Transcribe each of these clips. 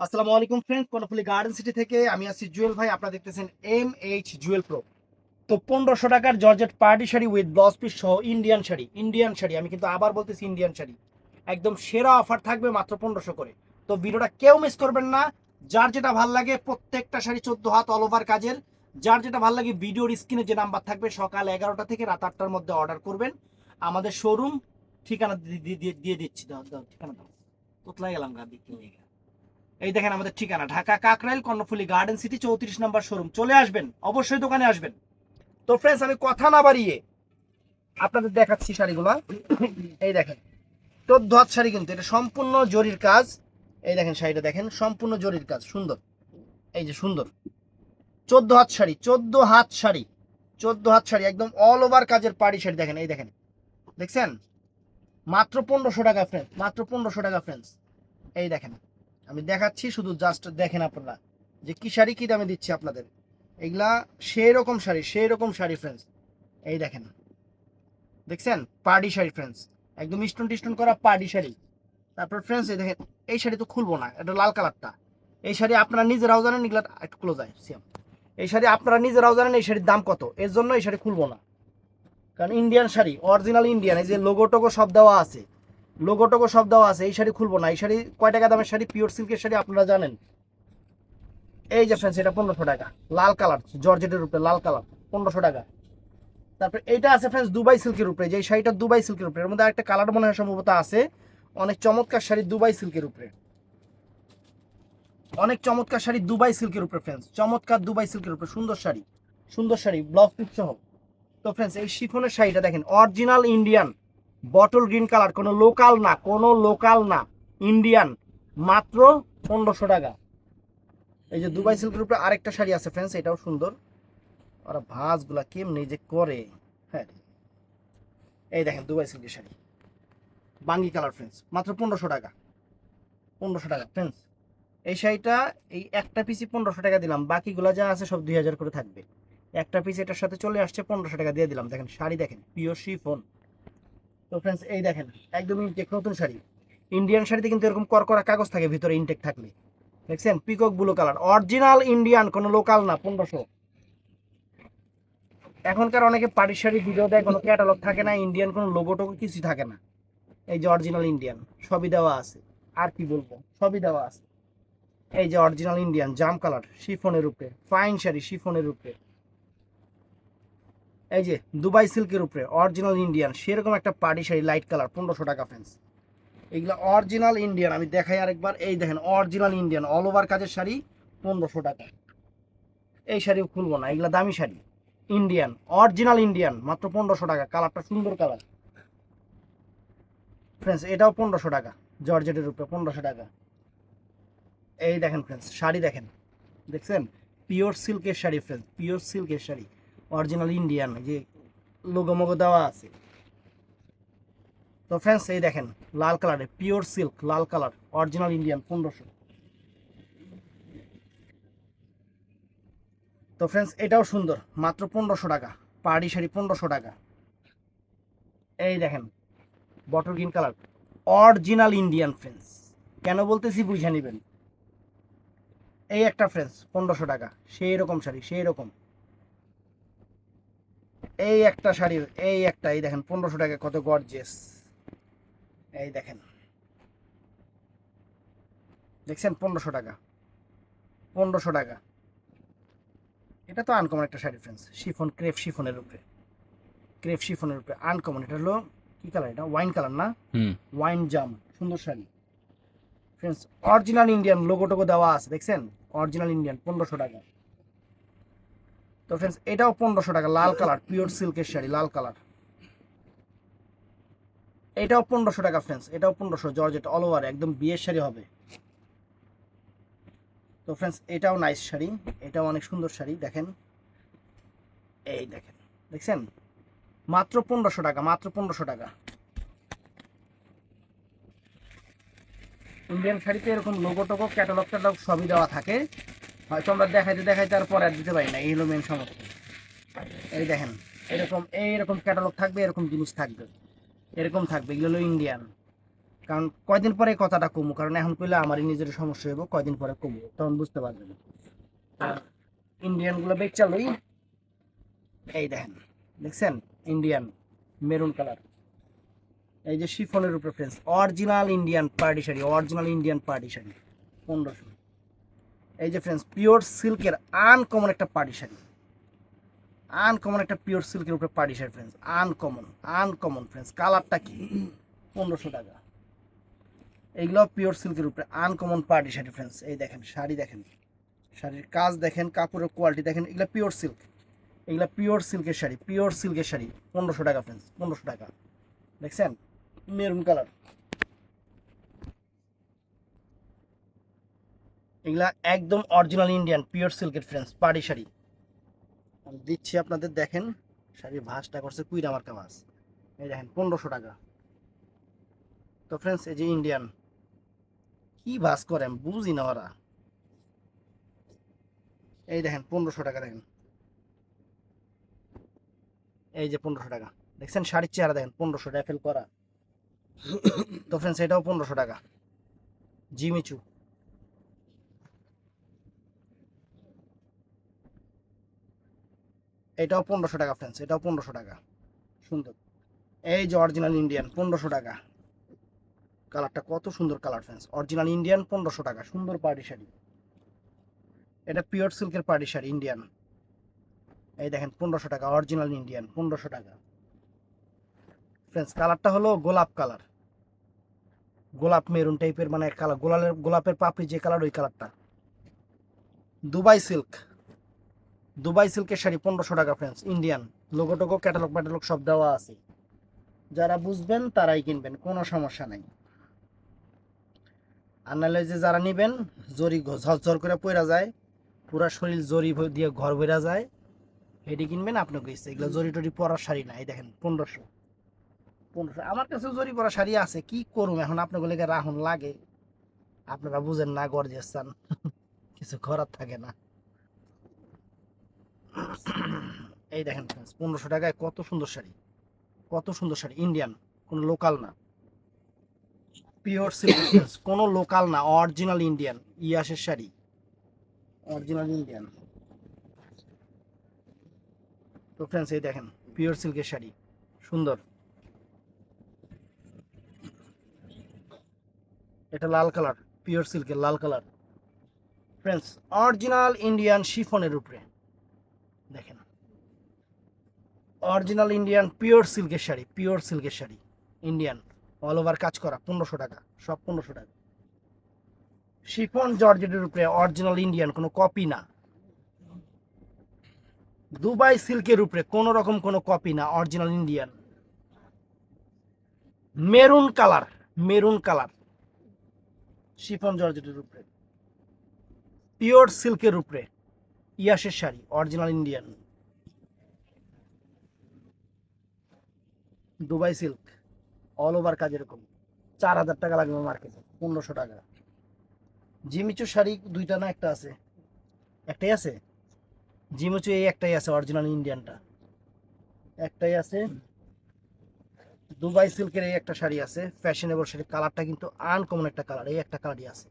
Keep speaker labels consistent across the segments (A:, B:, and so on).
A: আসসালামু আলাইকুম friends, Karnaphuli garden city থেকে আমি আছি জুয়েল ভাই। আপনারা দেখতেছেন MH জুয়েল প্রো। তো 1500 টাকার georgette party sari with blouse piece সহ ইন্ডিয়ান শাড়ি আমি কিন্তু আবার বলতেছি ইন্ডিয়ান শাড়ি একদম সেরা অফার থাকবে মাত্র 1500 করে। তো ভিডিওটা কেউ মিস করবেন না। যার যেটা ভাল লাগে, প্রত্যেকটা শাড়ি 14 হাত অল ওভার কাজের। যার যেটা ভাল লাগে ভিডিওর স্ক্রিনে যে নাম্বার থাকবে সকাল 11টা থেকে রাত 8টার মধ্যে অর্ডার করবেন। আমাদের শোরুম ঠিকানা দিয়ে দিচ্ছি। দাও দাও ঠিকানা দাও। কোথায় গেলাম গা দিকে নিয়ে। এই দেখেন আমাদের ঠিকানা ঢাকা কাকরাইল কর্ণফুলী গার্ডেন সিটি 34 নম্বর শোরুম। চলে আসবেন, অবশ্যই দোকানে আসবেন। তো ফ্রেন্ডস, আমি কথা না বাড়িয়ে আপনাদের দেখাচ্ছি শাড়িগুলা। এই দেখেন 14 হাত শাড়ি, কিন্তু এটা সম্পূর্ণ জরির কাজ। এই দেখেন শাড়িটা দেখেন, সম্পূর্ণ জরির কাজ, সুন্দর। এই যে সুন্দর 14 হাত শাড়ি, 14 হাত শাড়ি একদম অল ওভার কাজের পাড়ি শাড়ি। দেখেন, এই দেখেন, দেখছেন? মাত্র 1500 টাকা ফ্রেন্ডস, মাত্র 1500 টাকা ফ্রেন্ডস। এই দেখেন, আমি দেখাচ্ছি, শুধু জাস্ট দেখেন আপনারা যে কি শাড়ি কি দামে দিচ্ছি আপনাদের। এগুলা সেই রকম শাড়ি ফ্রেন্ডস। এই দেখেন, দেখছেন? পার্টি শাড়ি ফ্রেন্ডস, একদম স্টোন টিস্টোন করা পার্টি শাড়ি। তারপর ফ্রেন্ডস এই দেখেন, এই শাড়ি তো খুলবো না, এটা লাল কালারটা। এই শাড়ি আপনারা নিজেরাও জানেন, এগুলা একটু ক্লোজ আয় সিয়াম। এই শাড়ি আপনারা নিজেরাও জানেন এই শাড়ির দাম কত, এর জন্য এই শাড়ি খুলবো না। কারণ ইন্ডিয়ান শাড়ি, অরিজিনাল ইন্ডিয়ান, এই যে লোগো টোগো সব দেওয়া আছে, এই শাড়ি খুলবো না। এই শাড়ি কয় টাকা দামের শাড়ি? পিওর সিল্কের শাড়ি, আপনারা জানেন। এই যে ফ্রেন্ডস, এটা 1500 টাকা, লাল কালার, জর্জেটের উপরে লাল কালার, 1500 টাকা। তারপর এইটা আছে ফ্রেন্ডস দুবাই সিল্কের উপরে, যে শাড়িটা দুবাই সিল্কের উপরে, এর মধ্যে একটা কালার মনে হয় সম্ভবত আছে। অনেক চমৎকার শাড়ি দুবাই সিল্কের উপরে, ফ্রেন্ডস, চমৎকার দুবাই সিল্কের উপরে সুন্দর শাড়ি ব্লাউজ পিস সহ। তো ফ্রেন্ডস, এই শিফনের শাড়িটা দেখেন, original Indian, bottle green colour, কোনো লোকাল না, ইন্ডিয়ান, মাত্র 1500 টাকা। এই যে দুবাই সিল্কের উপরে আরেকটা শাড়ি আছে ফ্রেন্ডস, এটাও সুন্দর। ওরা ভাঁজগুলা কেমনি যে করে, হ্যাঁ। এই দেখেন দুবাই সিল্কের শাড়ি, বাঙ্গি কালার ফ্রেন্ডস, মাত্র 1500 টাকা, ফ্রেন্ডস। এই শাড়িটা, এই একটা পিসি 1500 টাকা দিলাম, বাকিগুলা যা আছে সব 2000 করে থাকবে। একটা পিস এটার সাথে চলে আসছে, 1500 টাকা দিয়ে দিলাম। দেখেন শাড়ি দেখেন, পিওর শিফন। তো ফ্রেন্ডস এই দেখেন, একদম ইনটেক নতুন শাড়ি। ইন্ডিয়ান শাড়িতে কিন্তু এরকম করকরা কাগজ থাকে ভিতরে, ইনটেক থাকলে। দেখছেন? Peacock blue colour, original Indian, কোনো লোকাল না, 1500। এখনকার অনেকে পাটি শাড়ি ভিডিও দেয়, কোনো ক্যাটালগ থাকে না, ইন্ডিয়ান কোনো লোগো টোগো কিছু থাকে না। এই যে অরিজিনাল ইন্ডিয়ান, সবই দেওয়া আছে। আর কি বলবো, সবই দেওয়া আছে। এই যে অরিজিনাল ইন্ডিয়ান জাম কালার, শিফনের উপরে ফাইন শাড়ি, শিফনের উপরে। এই যে দুবাই সিল্কের উপরে অরিজিনাল ইন্ডিয়ান সেরকম একটা পাটি শাড়ি, লাইট কালার, 1500 টাকা ফ্রেন্ডস। এইগুলো অরিজিনাল ইন্ডিয়ান, আমি দেখাই আরেকবার। এই দেখেন অরিজিনাল ইন্ডিয়ান অল ওভার কাজের শাড়ি, 1500 টাকা। এই শাড়িও খুলবো না, এগুলো দামি শাড়ি, ইন্ডিয়ান, অরিজিনাল ইন্ডিয়ান, মাত্র 1500 টাকা। কালারটা সুন্দর কালার ফ্রেন্ডস, এটাও 1500 টাকা, জর্জেটের উপরে 1500 টাকা। এই দেখেন ফ্রেন্ডস, শাড়ি দেখেন, দেখছেন? পিওর সিল্কের শাড়ি ফ্রেন্ডস, পিওর সিল্কের শাড়ি, অরিজিনাল ইন্ডিয়ান, যে লোগো মোগো দেওয়া আছে। তো ফ্রেন্ডস এই দেখেন, লাল কালারে পিওর সিল্ক, লাল কালার, অরিজিনাল ইন্ডিয়ান, 1500। তো ফ্রেন্ডস এটাও সুন্দর, মাত্র 1500 টাকা, পাহাড়ি শাড়ি 1500 টাকা। এই দেখেন bottle green colour, original Indian friends, কেন বলতেছি বুঝে নেবেন। এই একটা ফ্রেন্ডস 1500 টাকা, সেই রকম শাড়ি, সেই রকম। এই একটা শাড়ির, এই দেখেন 1500 টাকা, কত গর্জিয়াস। এই দেখেন, দেখছেন? 1500 টাকা, 1500 টাকা। এটা তো আনকমন একটা শাড়ি ফ্রেন্ডস, শিফন, ক্রেপ শিফনের উপরে আনকমন। এটা হলো কি কালার? এটা ওয়াইন কালার না? ওয়াইন জাম, সুন্দর sari friends, original Indian, logo Togo দেওয়া আছে, দেখছেন? অরিজিনাল ইন্ডিয়ান, 1500 টাকা। তো ফ্রেন্ডস এটাও 1500 টাকা, লাল কালার, পিওর সিল্কের শাড়ি, লাল কালার। এটাও 1500 টাকা ফ্রেন্ডস, এটাও 1500, জর্জেট অল ওভার, একদম বিয়ের শাড়ি হবে। তো ফ্রেন্ডস এটাও নাইস শাড়ি, এটাও অনেক সুন্দর শাড়ি, দেখেন। এই দেখেন, দেখছেন? মাত্র 1500 টাকা, মাত্র 1500 টাকা। ইন্ডিয়ান শাড়িতে এরকম লোগো টোগো ক্যাটালগ ট্যাটালগ সবই দেওয়া থাকে, হয়তো আমরা দেখাইতে আর পরে আর দিতে পারি না, এই হলো মেন সমস্যা। এই দেখেন, এইরকম ক্যাটালগ থাকবে, এরকম জিনিস থাকবে, এরকম থাকবে। এগুলো হলো ইন্ডিয়ান, কারণ কয়দিন পরে কথাটা কমু, কারণ এখন কইলে আমারই নিজের সমস্যা হইব, কয়দিন পরে কমু তখন বুঝতে পারবেন। ইন্ডিয়ান গুলো বেচ চালুই, এই দেখেন, দেখছেন ইন্ডিয়ান মেরুন কালার, এই যে শিফনের উপরে friends, original Indian party sari, original Indian party sari 1500। এই যে ফ্রেন্ডস পিওর সিল্কের আনকমন একটা পার্টি শাড়ি, আনকমন একটা পিওর সিল্কের উপরে party sari friends, uncommon uncommon friends, কালারটা কি 1500 টাকা। এইগুলো পিওর সিল্কের উপরে আনকমন পার্টি শাড়ি ফ্রেন্ডস। এই দেখেন শাড়ি, দেখেন শাড়ির কাজ দেখেন, কাপড়ের কোয়ালিটি দেখেন, এগুলো পিওর সিল্ক, এগুলো পিওর সিল্কের শাড়ি, পিওর সিল্কের শাড়ি 1500 টাকা ফ্রেন্ডস, 1500 টাকা। দেখছেন মেরুন কালার, এগুলা একদম অরিজিনাল ইন্ডিয়ান পিওর সিল্কের ফ্রেন্ডস পার্টি শাড়ি। আমি দিচ্ছি আপনাদের, দেখেন শাড়ির ভাঁজটা করছে কুইরা মার্কা ভাঁজ, এই দেখেন 1500 টাকা। তো ফ্রেন্ডস এই যে ইন্ডিয়ান কি ভাঁজ করে আমি বুঝি না ওরা, এই দেখেন 1500 টাকা, দেখেন এই যে 1500 টাকা, দেখছেন শাড়ির চেহারা দেখেন 1500 র্যাফেল করা। তো ফ্রেন্ডস এটাও 1500 টাকা, জিমিচু, এটাও 1500 টাকা ফ্রেন্ডস, এটাও 1500 টাকা, সুন্দর। এই যে অরিজিনাল ইন্ডিয়ান 1500 টাকা, কালারটা কত সুন্দর কালার ফ্রেন্ডস, অরিজিনাল ইন্ডিয়ান 1500 টাকা, সুন্দর পার্টি শাড়ি। এটা পিওর সিল্কের পার্টি শাড়ি ইন্ডিয়ান, এই দেখেন 1500 টাকা, অরিজিনাল ইন্ডিয়ান 1500 টাকা ফ্রেন্ডস। কালারটা হলো গোলাপ কালার, গোলাপ মেরুন টাইপের মানে কালার, গোলাপের পাপড়ি যে কালার ওই কালারটা। দুবাই সিল্ক, দুবাই সিল্কের শাড়ি 1500 টাকা ফ্রেন্ডস, ইন্ডিয়ান, লোগো টোগো ক্যাটালগ প্যাটালগ সব দেওয়া আছে, যারা বুঝবেন তারাই কিনবেন, কোনো সমস্যা নাই। আর নাহলে যে যারা নিবেন জরি ঝরঝর করে পইরা যায়, পুরা শরীর জরি দিয়ে ঘর ভরা যায়, এটি কিনবেন আপনাকে ইচ্ছে। এগুলো জরি টরি পরার শাড়ি না, এই দেখেন 1500, 1500। আমার কাছে জরি পরা শাড়ি আছে, কি করুম এখন, আপনাকে লেগে রাহুন লাগে, আপনারা বুঝেন না, গর্জেস চান, কিছু করার থাকে না। এই দেখেন 1500 টাকায় কত সুন্দর শাড়ি, কত সুন্দর শাড়ি ইন্ডিয়ান, কোনো লোকাল না, পিওর সিল্ক, কোনো লোকাল না, অরিজিনাল ইন্ডিয়ান, ইয়াসের শাড়ি, অরিজিনাল ইন্ডিয়ান। তো ফ্রেন্ডস এই দেখেন পিওর সিল্কের শাড়ি, সুন্দর। এটা লাল কালার, পিওর সিল্কের লাল কালার ফ্রেন্ডস, অরিজিনাল ইন্ডিয়ান শিফনের উপরে, দেখেন অরিজিনাল ইন্ডিয়ান পিওর সিল্কের শাড়ি, পিওর সিল্কের শাড়ি ইন্ডিয়ান, অল ওভার কাজ করা 1500 টাকা, সব 1500 টাকা। শিফন জর্জেটের উপরে অরিজিনাল ইন্ডিয়ান, কোনো কপি না। দুবাই সিল্কের উপরে কোন রকম কোনো কপি না, original Indian. Maroon colour, maroon colour chiffon জর্জেটের উপরে, পিওর সিল্কের উপরে ইয়াসের sari, original Indian, Dubai silk all over কাজ, এরকম 4000 টাকা লাগবে মার্কেটে, 1500 টাকা। জিমিচু শাড়ি দুইটা না একটা আছে, একটাই আছে জিমিচু, এই একটাই আছে অরিজিনাল ইন্ডিয়ানটা, একটাই আছে। দুবাই সিল্কের এই একটা শাড়ি আছে, ফ্যাশনেবল শাড়ি, কালারটা কিন্তু আনকমন একটা কালার, এই একটা কালারই আছে,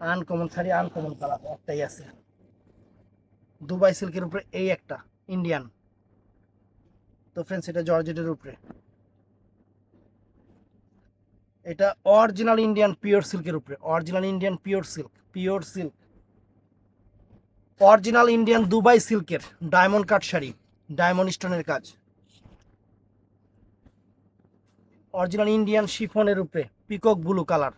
A: আনকমন শাড়ি, আনকমন কালার একটাই আছে। দুবাই সিল্কের উপরে এই একটা ইন্ডিয়ান। তো ফ্রেন্ডস এটা জর্জেটের উপরে, এটা অরিজিনাল ইন্ডিয়ান পিওর সিল্কের উপরে, original Indian pure silk, pure silk, original Indian Dubai সিল্কের ডায়মন্ড কাট শাড়ি, ডায়মন্ড স্টোনের কাজ, অরিজিনাল ইন্ডিয়ান শিফনের উপরে peacock blue colour,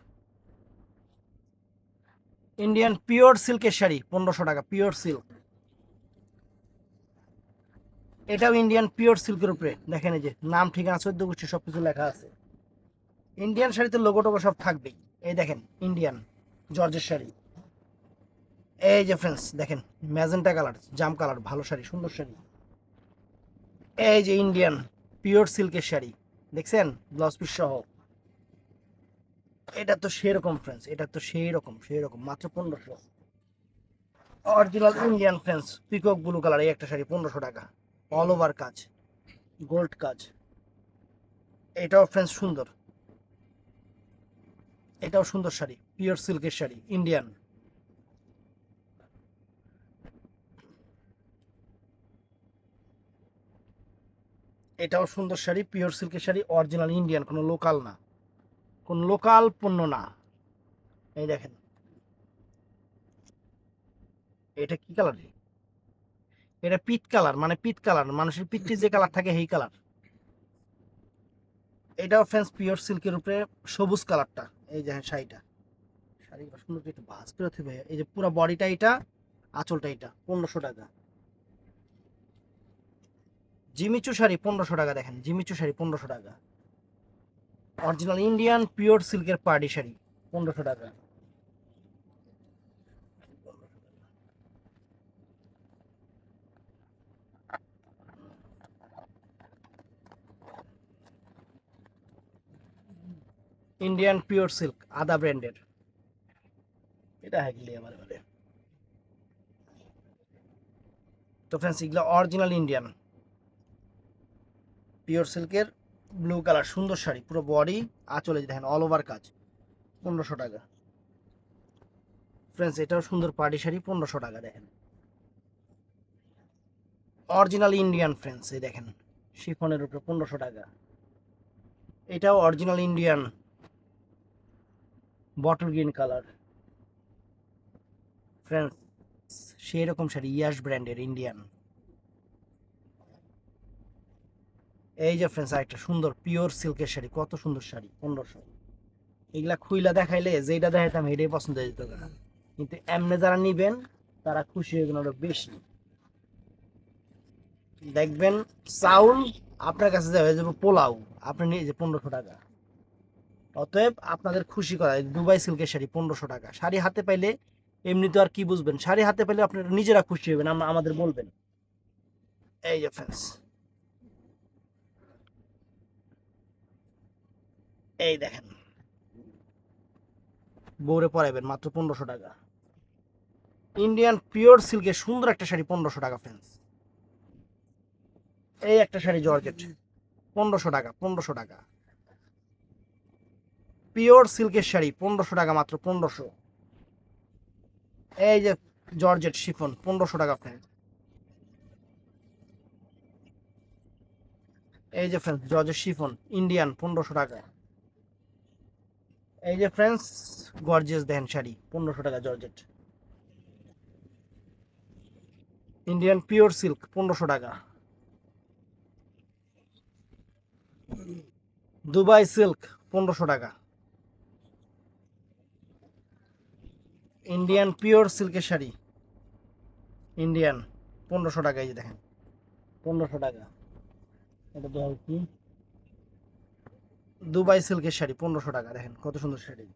A: Indian pure সিল্কের শাড়ি 1500 টাকা, পিওর সিল্ক। এটাও ইন্ডিয়ান পিওর সিল্কের উপরে, দেখেন এই যে নাম ঠিকানা 14 গোষ্ঠী সবকিছু লেখা আছে। ইন্ডিয়ান শাড়িতে লোগো টোগো সব থাকবেই, এই দেখেন ইন্ডিয়ান জর্জের শাড়ি। এই যে ফ্রেন্ডস দেখেন ম্যাজেন্টা কালার, জাম কালার, ভালো শাড়ি, সুন্দর শাড়ি। এই যে ইন্ডিয়ান পিওর সিল্কের শাড়ি, দেখছেন ব্লাউজ পিস সহ, এটা তো সেরকম ফ্রেন্ডস, এটা তো সেই রকম মাত্র 1500। Original Indian friends peacock blue colour, এই একটা শাড়ি 1500 টাকা, অল ওভার কাজ, গোল্ড কাজ, এটাও ফ্রেন্ডস সুন্দর। এটাও সুন্দর শাড়ি, পিওর সিল্কের শাড়ি, ইন্ডিয়ান। এটাও সুন্দর শাড়ি, পিওর সিল্কের শাড়ি, অরিজিনাল ইন্ডিয়ান, কোনো লোকাল না, কোন লোকাল পণ্য না। এই দেখেন, এটা কি কালার? এটা পিট কালার, মানে পিট কালার, মানুষের পিঠে যে কালার থাকে সেই কালার। এটাও ফ্রেন্স পিওর সিল্কের উপরে সবুজ কালারটা। এই দেখেন শাড়িটা, শাড়িটা সুন্দর একটু ভাঁজ করে থাকবে। এই যে পুরো বডিটা এটা, আঁচলটা এটা, 1500 টাকা। জিমিচু শাড়ি 1500 টাকা, দেখেন জিমিচু শাড়ি 1500 টাকা। অরিজিনাল ইন্ডিয়ান পিওর সিল্কের পার্টি শাড়ি 1500 টাকা। ইন্ডিয়ান পিওর সিল্ক, আদা ব্র্যান্ডের। এটা হ্যাগলি আমার বলে। তো ফ্রেন্ডস, এগুলো অরিজিনাল ইন্ডিয়ান পিওর সিল্কের ব্লু কালার সুন্দর শাড়ি, পুরো বডি আঁচলে দেখেন অল ওভার কাজ, 1500 টাকা। ফ্রেন্ডস, এটাও সুন্দর পার্টি শাড়ি, 1500 টাকা। দেখেন অরিজিনাল ইন্ডিয়ান ফ্রেন্ডস, এই দেখেন শিফনের উপরে 1500 টাকা। এটাও original Indian bottle green colour. Friends, সেই রকম শাড়ি, ইয়াশ ব্র্যান্ডের ইন্ডিয়ান। এই যে ফ্রেন্ডস, আরেকটা সুন্দর পিওর সিল্কের শাড়ি, কত সুন্দর শাড়ি, 1500। এগুলা খুইলা দেখাইলে যেটা দেখাইতাম এটাই পছন্দ হয়ে যেত না, কিন্তু এমনি যারা নিবেন তারা খুশি হয়ে গেল বেশি। দেখবেন চাউল আপনার কাছে যাবে যাবে পোলাও, আপনি নিয়ে যে 1500 টাকা। অতএব আপনাদের খুশি করা, দুবাই সিল্কের শাড়ি 1500 টাকা। শাড়ি হাতে পাইলে এমনি তো আর কি বুঝবেন, শাড়ি হাতে পাইলে আপনারা নিজেরা খুশি হবেন, আমাদের বলবেন। এই যে ফ্রেন্ডস, এই দেখেন বউরে পরাইবেন মাত্র 1500 টাকা। ইন্ডিয়ান পিওর সিল্কের সুন্দর একটা শাড়ি 1500 টাকা ফ্রেন্ডস। এই একটা শাড়ি জর্জেট 1500 টাকা, 1500 টাকা। পিওর সিল্কের শাড়ি 1500 টাকা, মাত্র 1500। এই যে জর্জেট শিফন 1500 টাকা ফ্রেন্ড। এই যে ফ্রেন্ডস জর্জেট শিফন ইন্ডিয়ান 1500 টাকা। এই যে ফ্রেন্ডস গর্জিয়াস দেখেন শাড়ি 1500 টাকা জর্জেট। ইন্ডিয়ান পিওর সিল্ক 1500 টাকা। দুবাই সিল্ক 1500 টাকা। ইন্ডিয়ান পিওর সিল্কের শাড়ি ইন্ডিয়ান 1500 টাকা। এই যে দেখেন 1500 টাকা। এটা দেওয়া কি দুবাই সিল্কের শাড়ি 1500 টাকা, দেখেন কত সুন্দর শাড়ি।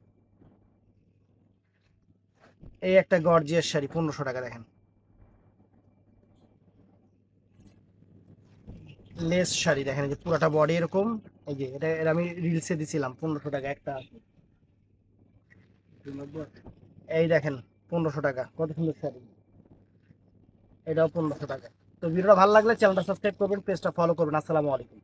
A: এই একটা গর্জিয়াস শাড়ি 1500 টাকা, দেখেন লেস শাড়ি, দেখেন এই যে পুরাটা বডি এরকম। এই যে এটা এটা আমি রিলসে দিছিলাম 1500 টাকা একটা। এই দেখেন 1500 টাকা, কত সুন্দর শাড়ি, এটাও 1500 টাকা। তো ভিডিওটা ভালো লাগলে চ্যানেলটা সাবস্ক্রাইব করবেন, পেজটা ফলো করবেন। আসসালামু আলাইকুম।